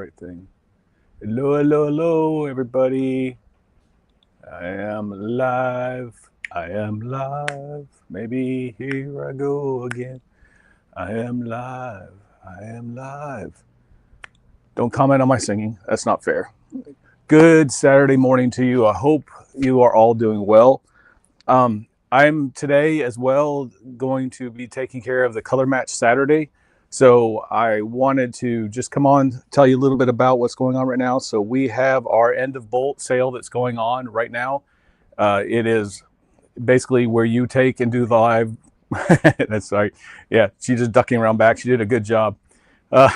right thing. Hello, hello, hello, everybody. I am live. I am live. Maybe here I go again. I am live. I am live. Don't comment on my singing. That's not fair. Good Saturday morning to you. I hope you are all doing well. I'm today as well going to be taking care of the Color Match Saturday. So I wanted to just come on, tell you a little bit about what's going on right now. So we have our end of bolt sale that's going on right now. It is basically where you take and do the live. That's sorry. Yeah, she's just ducking around back. She did a good job. Uh,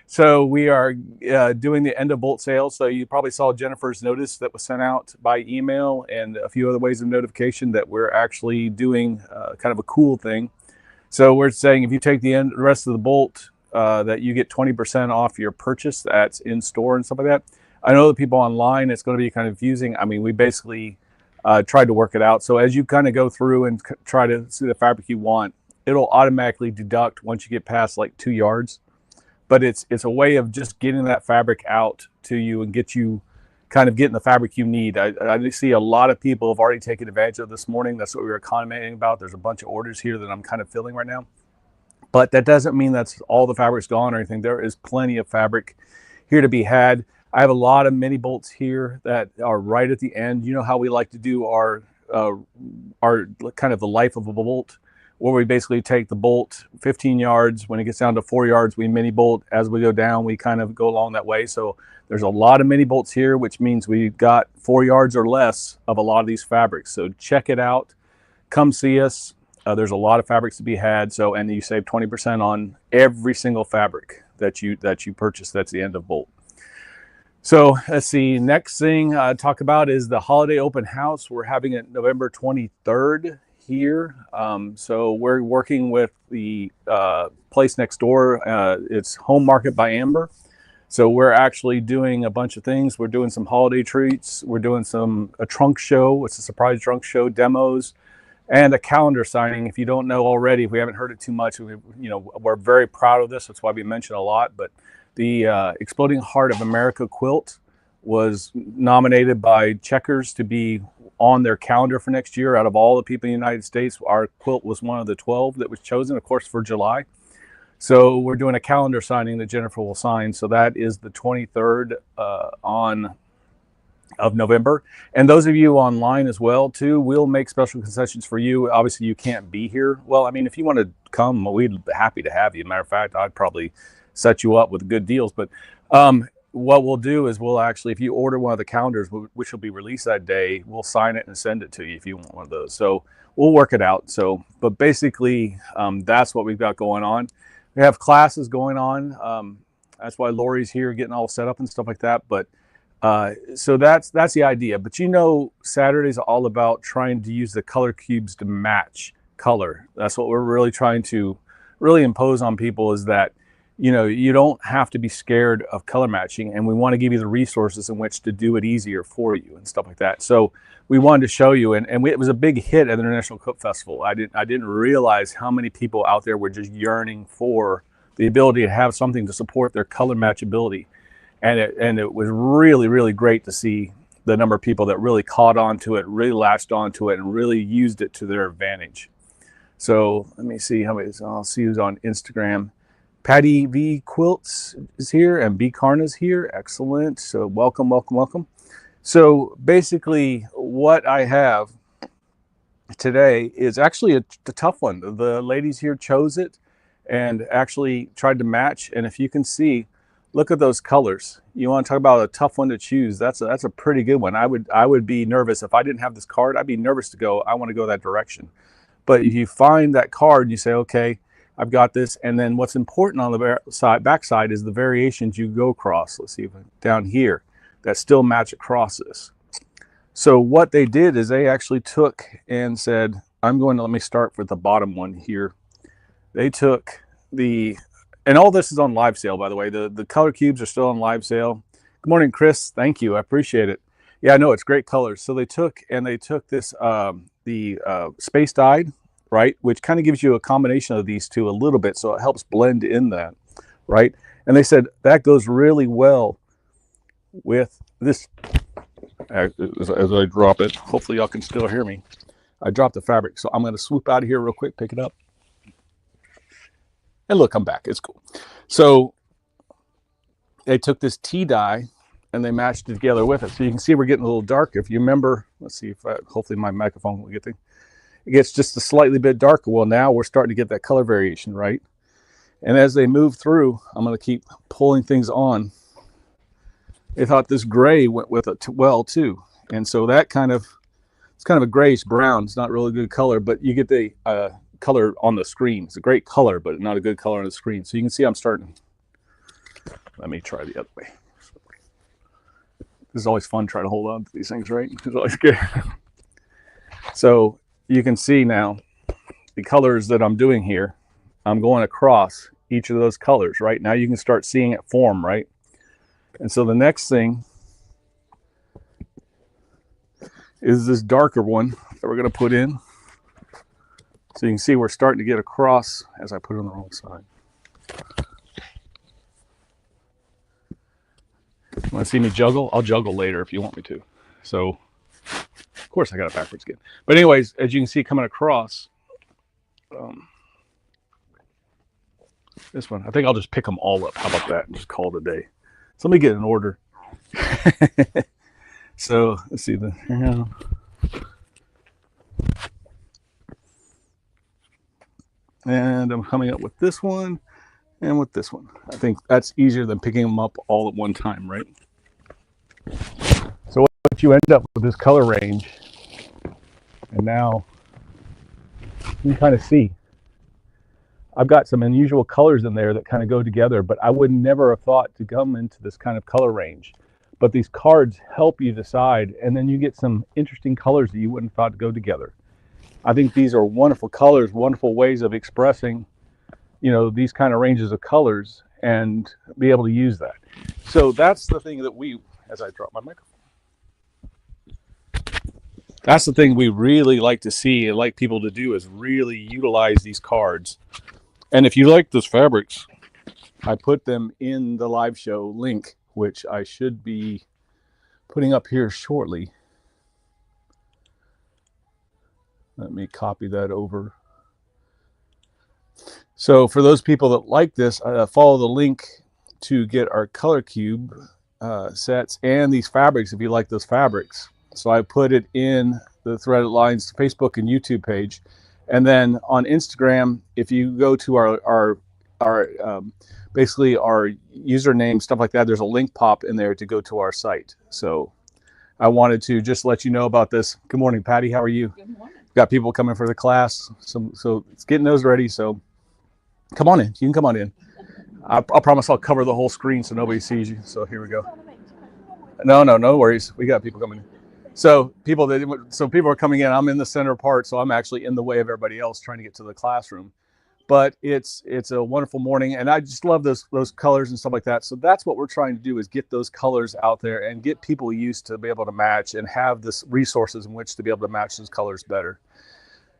so we are doing the end of bolt sale. So you probably saw Jennifer's notice that was sent out by email and a few other ways of notification that we're actually doing kind of a cool thing. So we're saying if you take the rest of the bolt, that you get 20% off your purchase that's in store and stuff like that. I know the people online, it's going to be kind of confusing. I mean, we basically tried to work it out. So as you kind of go through and try to see the fabric you want, it'll automatically deduct once you get past like 2 yards. But it's a way of just getting that fabric out to you and get you kind of getting the fabric you need. I see a lot of people have already taken advantage of this morning. That's what we were commenting about. There's a bunch of orders here that I'm kind of filling right now. But that doesn't mean that's all the fabric's gone or anything. There is plenty of fabric here to be had. I have a lot of mini bolts here that are right at the end. You know how we like to do our kind of the life of a bolt, where we basically take the bolt 15 yards. When it gets down to 4 yards, we mini bolt. As we go down, we kind of go along that way. So there's a lot of mini bolts here, which means we've got 4 yards or less of a lot of these fabrics. So check it out. Come see us. There's a lot of fabrics to be had. So, and you save 20% on every single fabric that you purchase. That's the end of bolt. So let's see. Next thing I talk about is the holiday open house. We're having it November 23rd here. So we're working with the place next door. It's Home Market by Amber. So we're actually doing a bunch of things. We're doing some holiday treats. We're doing a trunk show. It's a surprise trunk show, demos, and a calendar signing. If you don't know already, if we haven't heard it too much, we're very proud of this. That's why we mention a lot. But the Exploding Heart of America quilt was nominated by Checkers to be on their calendar for next year. Out of all the people in the United States, our quilt was one of the 12 that was chosen, of course, for July. So we're doing a calendar signing that Jennifer will sign. So that is the 23rd of November. And those of you online as well too, we'll make special concessions for you. Obviously you can't be here. Well, I mean, if you want to come, we'd be happy to have you. Matter of fact, I'd probably set you up with good deals. But what we'll do is we'll actually, if you order one of the calendars, which will be released that day, we'll sign it and send it to you if you want one of those. So we'll work it out. So, but basically that's what we've got going on. We have classes going on. That's why Lori's here getting all set up and stuff like that. But so that's the idea. But Saturday's all about trying to use the color cubes to match color. That's what we're really trying to really impose on people, is that you don't have to be scared of color matching, and we want to give you the resources in which to do it easier for you and stuff like that. So we wanted to show you, and it was a big hit at the International Cook Festival. I didn't realize how many people out there were just yearning for the ability to have something to support their color matchability. And it was really, really great to see the number of people that really caught on to it, really latched onto it, and really used it to their advantage. So let me see how many. I'll see who's on Instagram. Patty V Quilts is here, and B Karna's here. Excellent. So welcome, welcome, welcome. So basically what I have today is actually a tough one. The ladies here chose it and actually tried to match. And if you can see, look at those colors. You want to talk about a tough one to choose. That's a pretty good one. I would be nervous if I didn't have this card. I'd be nervous to go, I want to go that direction. But if you find that card and you say, okay, I've got this. And then what's important on the back side is the variations you go across. Let's see if down here that still match across this. So what they did is they actually took and said, let me start with the bottom one here. They took and all this is on live sale, by the way. The color cubes are still on live sale. Good morning, Chris. Thank you. I appreciate it. Yeah, I know it's great colors. So they took this, the space dyed, right? Which kind of gives you a combination of these two a little bit. So it helps blend in that, right? And they said that goes really well with this. As I drop it, hopefully y'all can still hear me. I dropped the fabric, so I'm going to swoop out of here real quick, pick it up. And look, I'm back. It's cool. So they took this tea dye and they matched it together with it. So you can see we're getting a little darker. If you remember, let's see if hopefully my microphone will get thing. It gets just a slightly bit darker. Well, now we're starting to get that color variation, right? And as they move through, I'm going to keep pulling things on. They thought this gray went with it well too. And so that it's kind of a grayish brown. It's not really a good color, but you get the color on the screen. It's a great color, but not a good color on the screen. So you can see I'm starting. Let me try the other way. This is always fun trying to hold on to these things, right? It's always good. So you can see now the colors that I'm doing here. I'm going across each of those colors, right? Now you can start seeing it form, right? And so the next thing is this darker one that we're going to put in. So you can see we're starting to get across as I put it on the wrong side. Want to see me juggle? I'll juggle later if you want me to. So, of course I got it backwards again. But anyways, as you can see coming across, this one, I think I'll just pick them all up. How about that? And just call it a day. So let me get an order. So let's see and I'm coming up with this one and with this one. I think that's easier than picking them up all at one time, right? So what you end up with this color range, and now you can kind of see I've got some unusual colors in there that kind of go together, but I would never have thought to come into this kind of color range. But these cards help you decide, and then you get some interesting colors that you wouldn't have thought to go together. I think these are wonderful colors, wonderful ways of expressing, these kind of ranges of colors and be able to use that. So that's the thing that as I drop my microphone, that's the thing we really like to see and like people to do is really utilize these cards. And if you like those fabrics, I put them in the live show link, which I should be putting up here shortly. Let me copy that over. So for those people that like this, follow the link to get our color cube sets and these fabrics if you like those fabrics. So I put it in the Threaded Lines Facebook and YouTube page. And then on Instagram, if you go to our basically our username, stuff like that, there's a link pop in there to go to our site. So I wanted to just let you know about this. Good morning, Patty. How are you? Good morning. Got people coming for the class. So it's getting those ready. So come on in. You can come on in. I promise I'll cover the whole screen so nobody sees you. So here we go. No worries. We got people coming in. So people are coming in. I'm in the center part, so I'm actually in the way of everybody else trying to get to the classroom. But it's a wonderful morning, and I just love those colors and stuff like that. So that's what we're trying to do is get those colors out there and get people used to be able to match and have this resources in which to be able to match those colors better.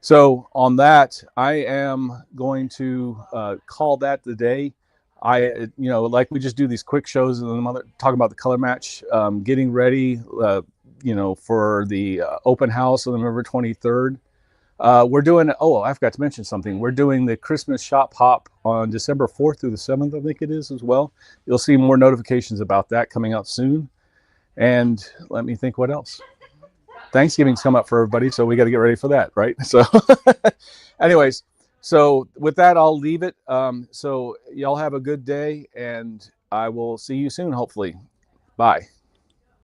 So on that, I am going to call that the day. Like we just do these quick shows and then talk about the color match, getting ready, for the open house on November 23rd. We're doing, I forgot to mention something. We're doing the Christmas Shop Hop on December 4th through the 7th, I think it is as well. You'll see more notifications about that coming out soon. And let me think what else. Thanksgiving's come up for everybody, so we got to get ready for that, right? So anyways, so with that, I'll leave it. So y'all have a good day, and I will see you soon, hopefully. Bye.